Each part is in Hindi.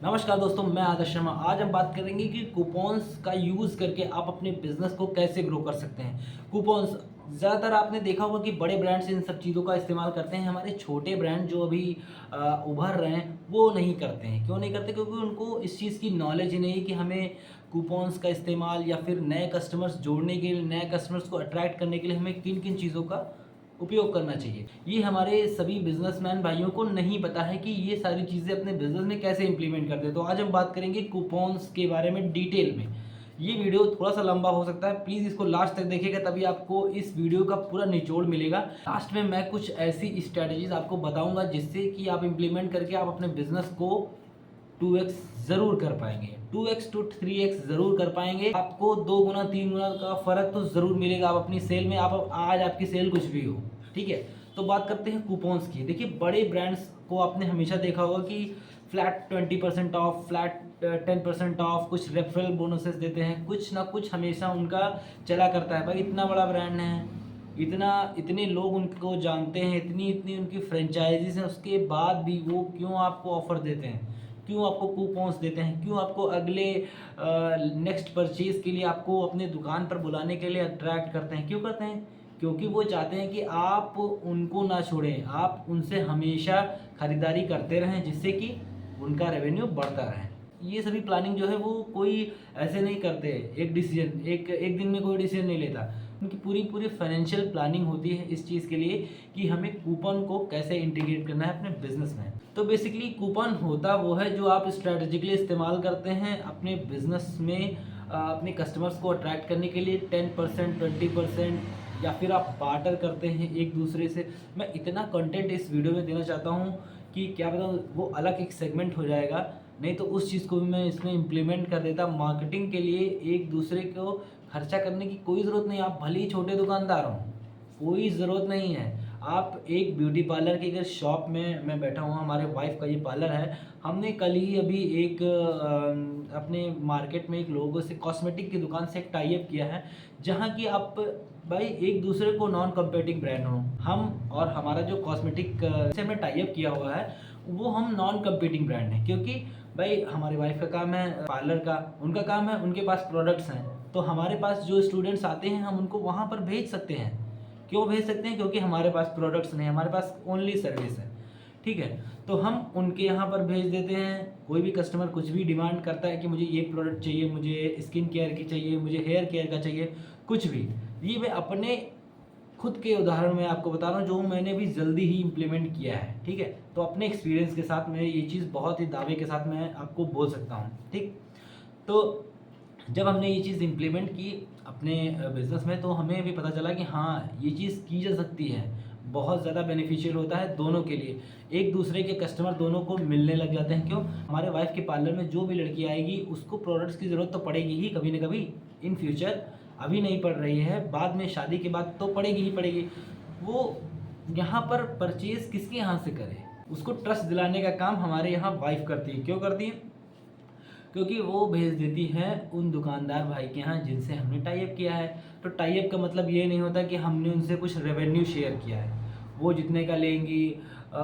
नमस्कार दोस्तों, मैं आदर्श शर्मा। आज हम बात करेंगे कि कूपन्स का यूज़ करके आप अपने बिजनेस को कैसे ग्रो कर सकते हैं। कूपन्स ज़्यादातर आपने देखा होगा कि बड़े ब्रांड्स इन सब चीज़ों का इस्तेमाल करते हैं। हमारे छोटे ब्रांड जो अभी उभर रहे हैं वो नहीं करते हैं। क्यों नहीं करते? क्योंकि उनको इस चीज़ की नॉलेज ही नहीं है कि हमें कूपन्स का इस्तेमाल या फिर नए कस्टमर्स जोड़ने के लिए, नए कस्टमर्स को अट्रैक्ट करने के लिए हमें किन किन चीज़ों का उपयोग करना चाहिए। ये हमारे सभी बिजनेसमैन भाइयों को नहीं पता है कि ये सारी चीज़ें अपने बिजनेस में कैसे इंप्लीमेंट करते हैं। तो आज हम बात करेंगे कूपन्स के बारे में डिटेल में। ये वीडियो थोड़ा सा लंबा हो सकता है, प्लीज़ इसको लास्ट तक देखिएगा, तभी आपको इस वीडियो का पूरा निचोड़ मिलेगा। लास्ट में मैं कुछ ऐसी स्ट्रैटेजीज आपको बताऊंगा जिससे कि आप इंप्लीमेंट करके आप अपने बिजनेस को 2x ज़रूर कर पाएंगे, 2x टू 3x ज़रूर कर पाएंगे। आपको 2 गुना 3 गुना का फ़र्क तो ज़रूर मिलेगा आप अपनी सेल में। आप आज आपकी सेल कुछ भी हो, ठीक है। तो बात करते हैं कूपन्स की। देखिए, बड़े ब्रांड्स को आपने हमेशा देखा होगा कि फ्लैट 20% ऑफ, फ्लैट 10% ऑफ, कुछ रेफरल बोनसेस देते हैं, कुछ ना कुछ हमेशा उनका चला करता है। भाई, इतना बड़ा ब्रांड है, इतने लोग उनको जानते हैं, इतनी इतनी उनकी फ्रेंचाइजीज हैं, उसके बाद भी वो क्यों आपको ऑफ़र देते हैं, क्यों आपको कूपन्स देते हैं, क्यों आपको अगले नेक्स्ट परचेज़ के लिए आपको अपने दुकान पर बुलाने के लिए अट्रैक्ट करते हैं? क्यों करते हैं? क्योंकि वो चाहते हैं कि आप उनको ना छोड़ें, आप उनसे हमेशा खरीदारी करते रहें, जिससे कि उनका रेवेन्यू बढ़ता रहे। ये सभी प्लानिंग जो है वो कोई ऐसे नहीं करते, एक डिसीजन एक एक दिन में कोई डिसीजन नहीं लेता। उनकी पूरी पूरी फाइनेंशियल प्लानिंग होती है इस चीज़ के लिए कि हमें कूपन को कैसे इंटीग्रेट करना है अपने बिजनेस में। तो बेसिकली कूपन होता वो है जो आप स्ट्रैटेजिकली इस्तेमाल करते हैं अपने बिजनेस में, अपने कस्टमर्स को अट्रैक्ट करने के लिए। 10%, 20%, या फिर आप बार्टर करते हैं एक दूसरे से। मैं इतना कंटेंट इस वीडियो में देना चाहता हूँ कि क्या पता वो अलग एक सेगमेंट हो जाएगा, नहीं तो उस चीज़ को भी मैं इसमें इम्प्लीमेंट कर देता। मार्केटिंग के लिए एक दूसरे को खर्चा करने की कोई ज़रूरत नहीं। आप भले ही छोटे दुकानदार हों, कोई ज़रूरत नहीं है। आप एक ब्यूटी पार्लर की अगर शॉप में मैं बैठा हूँ, हमारे वाइफ का ये पार्लर है। हमने कल ही अभी एक अपने मार्केट में एक लोगों से कॉस्मेटिक की दुकान से एक टाई अप किया है, जहाँ की आप भाई एक दूसरे को नॉन कम्पीटिंग ब्रांड हो। हम और हमारा जो कॉस्मेटिक से हमने टाई अप किया हुआ है वो हम नॉन कम्पीटिंग ब्रांड है, क्योंकि भाई हमारे वाइफ का काम है पार्लर का, उनका काम है, उनके पास प्रोडक्ट्स हैं, तो हमारे पास जो स्टूडेंट्स आते हैं हम उनको वहाँ पर भेज सकते हैं। क्यों भेज सकते हैं? क्योंकि हमारे पास प्रोडक्ट्स नहीं, हमारे पास ओनली सर्विस है, ठीक है। तो हम उनके यहाँ पर भेज देते हैं। कोई भी कस्टमर कुछ भी डिमांड करता है कि मुझे ये प्रोडक्ट चाहिए, मुझे स्किन केयर की चाहिए, मुझे हेयर केयर का चाहिए, कुछ भी। ये मैं अपने खुद के उदाहरण में आपको बता रहा हूँ जो मैंने भी जल्दी ही इम्प्लीमेंट किया है, ठीक है। तो अपने एक्सपीरियंस के साथ मैं ये चीज़ बहुत ही दावे के साथ मैं आपको बोल सकता हूँ, ठीक। तो जब हमने ये चीज़ इम्प्लीमेंट की अपने बिज़नेस में, तो हमें भी पता चला कि हाँ, ये चीज़ की जा सकती है। बहुत ज़्यादा बेनिफिशियल होता है दोनों के लिए। एक दूसरे के कस्टमर दोनों को मिलने लग जाते हैं। क्यों? हमारे वाइफ़ के पार्लर में जो भी लड़की आएगी उसको प्रोडक्ट्स की ज़रूरत तो पड़ेगी ही कभी न कभी इन फ्यूचर। अभी नहीं पड़ रही है, बाद में शादी के बाद तो पड़ेगी ही पड़ेगी। वो यहाँ पर परचेज़ किसके यहाँ से करे? उसको ट्रस्ट दिलाने का काम हमारे यहाँ वाइफ़ करती है। क्यों करती है? क्योंकि वो भेज देती हैं उन दुकानदार भाई के यहाँ जिनसे हमने टाई अप किया है। तो टाई अप का मतलब ये नहीं होता कि हमने उनसे कुछ रेवेन्यू शेयर किया है, वो जितने का लेंगी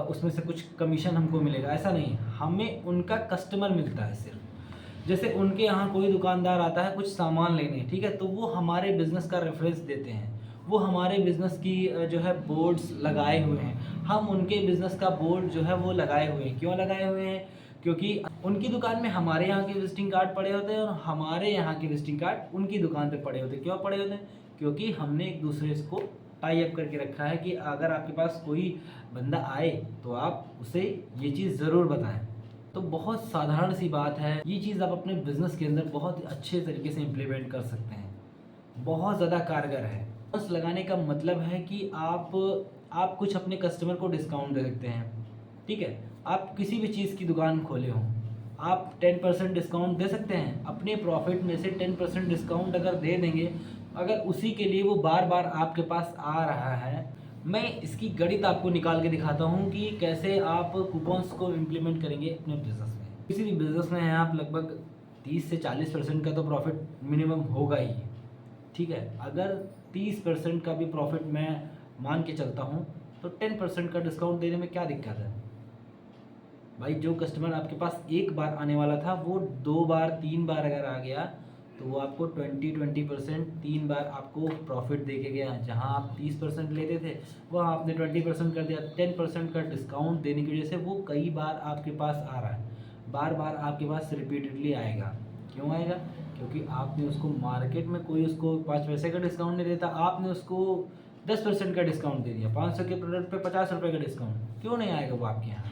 उसमें से कुछ कमीशन हमको मिलेगा, ऐसा नहीं। हमें उनका कस्टमर मिलता है सिर्फ। जैसे उनके यहाँ कोई दुकानदार आता है कुछ सामान लेने, ठीक है, तो वो हमारे बिज़नेस का रेफरेंस देते हैं, वो हमारे बिज़नेस की जो है बोर्ड्स लगाए हुए हैं। हम उनके बिज़नेस का बोर्ड जो है वो लगाए हुए हैं। क्यों लगाए हुए हैं? क्योंकि उनकी दुकान में हमारे यहाँ के विजिटिंग कार्ड पड़े होते हैं और हमारे यहाँ के विजिटिंग कार्ड उनकी दुकान पे पड़े होते हैं। क्यों पड़े होते हैं? क्योंकि हमने एक दूसरे को टाई अप करके रखा है कि अगर आपके पास कोई बंदा आए तो आप उसे ये चीज़ ज़रूर बताएं। तो बहुत साधारण सी बात है, ये चीज़ आप अपने बिज़नेस के अंदर बहुत अच्छे तरीके से इम्प्लीमेंट कर सकते हैं, बहुत ज़्यादा कारगर है। बस लगाने का मतलब है कि आप कुछ अपने कस्टमर को डिस्काउंट दे सकते हैं, ठीक है। आप किसी भी चीज़ की दुकान खोले हों, आप 10% डिस्काउंट दे सकते हैं। अपने प्रॉफिट में से 10% डिस्काउंट अगर दे देंगे, अगर उसी के लिए वो बार बार आपके पास आ रहा है, मैं इसकी गणित आपको निकाल के दिखाता हूँ कि कैसे आप कूपन्स को इम्प्लीमेंट करेंगे अपने बिज़नेस में। किसी भी बिज़नेस में हैं आप, लगभग 30 से 40% का तो प्रॉफिट मिनिमम होगा ही, ठीक है। अगर 30% का भी प्रॉफिट मैं मान के चलता हूँ तो 10% का डिस्काउंट देने में क्या दिक्कत है? भाई जो कस्टमर आपके पास एक बार आने वाला था वो 2 बार 3 बार अगर आ गया तो वो आपको 20% 3 बार आपको प्रॉफिट दे के गया। जहां आप 30% लेते थे वहाँ आपने 20% कर दिया। 10% का डिस्काउंट देने की वजह से वो कई बार आपके पास आ रहा है, बार बार आपके पास रिपीटेडली आएगा। क्यों आएगा? क्योंकि आपने उसको मार्केट में कोई उसको 5 पैसे का डिस्काउंट नहीं देता, आपने उसको 10% का डिस्काउंट दे दिया। 500 के प्रोडक्ट पे 50 रुपये का डिस्काउंट, क्यों नहीं आएगा वो आपके यहाँ?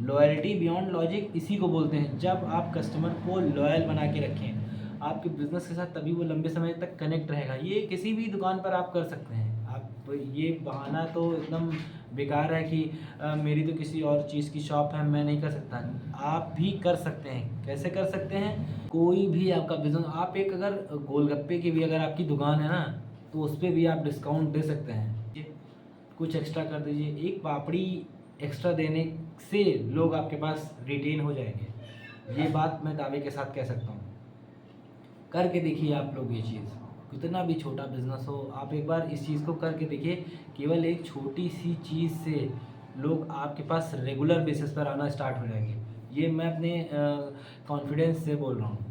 लॉयल्टी बियॉन्ड लॉजिक इसी को बोलते हैं। जब आप कस्टमर को लॉयल बना के रखें आपके बिज़नेस के साथ, तभी वो लंबे समय तक कनेक्ट रहेगा। ये किसी भी दुकान पर आप कर सकते हैं। आप ये बहाना तो एकदम बेकार है कि मेरी तो किसी और चीज़ की शॉप है, मैं नहीं कर सकता। आप भी कर सकते हैं। कैसे कर सकते हैं? कोई भी आपका बिज़नेस, आप एक अगर गोलगप्पे की भी अगर आपकी दुकान है ना, तो उस पर भी आप डिस्काउंट दे सकते हैं। कुछ एक्स्ट्रा कर दीजिए, एक पापड़ी एक्स्ट्रा देने से लोग आपके पास रिटेन हो जाएंगे। ये बात मैं दावे के साथ कह सकता हूँ। करके देखिए आप लोग ये चीज़, कितना भी छोटा बिजनेस हो आप एक बार इस चीज़ को करके देखिए। केवल एक छोटी सी चीज़ से लोग आपके पास रेगुलर बेसिस पर आना स्टार्ट हो जाएंगे। ये मैं अपने कॉन्फिडेंस से बोल रहा हूँ।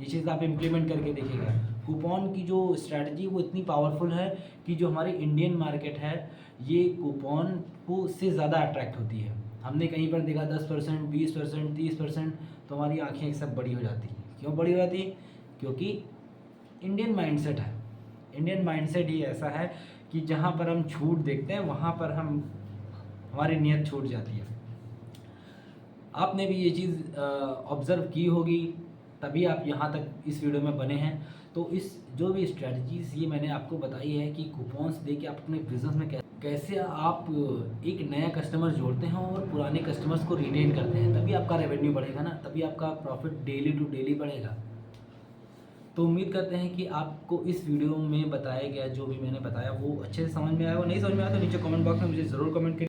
ये चीज़ आप इम्प्लीमेंट करके देखिएगा। कूपन की जो स्ट्रैटेजी वो इतनी पावरफुल है कि जो हमारी इंडियन मार्केट है ये कूपन को से ज़्यादा अट्रैक्ट होती है। हमने कहीं पर देखा 10%, 20%, 30%, तो हमारी आंखें एक सब बड़ी हो जाती हैं। क्यों बड़ी हो जाती है? क्योंकि इंडियन माइंडसेट है। इंडियन माइंडसेट ही ऐसा है कि जहाँ पर हम छूट देखते हैं वहाँ पर हमारी नीयत छूट जाती है। आपने भी ये चीज़ ऑब्ज़र्व की होगी, तभी आप यहाँ तक इस वीडियो में बने हैं। तो इस जो भी स्ट्रेटजीज़ ये मैंने आपको बताई है कि कूपन्स दे के आप अपने बिज़नेस में कैसे आप एक नया कस्टमर जोड़ते हैं और पुराने कस्टमर्स को रिटेन करते हैं, तभी आपका रेवेन्यू बढ़ेगा ना, तभी आपका प्रॉफिट डेली टू डेली बढ़ेगा। तो उम्मीद करते हैं कि आपको इस वीडियो में बताया गया जो भी मैंने बताया वो अच्छे से समझ में आया। वो नहीं समझ में आया तो नीचे कमेंट बॉक्स में मुझे ज़रूर कमेंट करिए।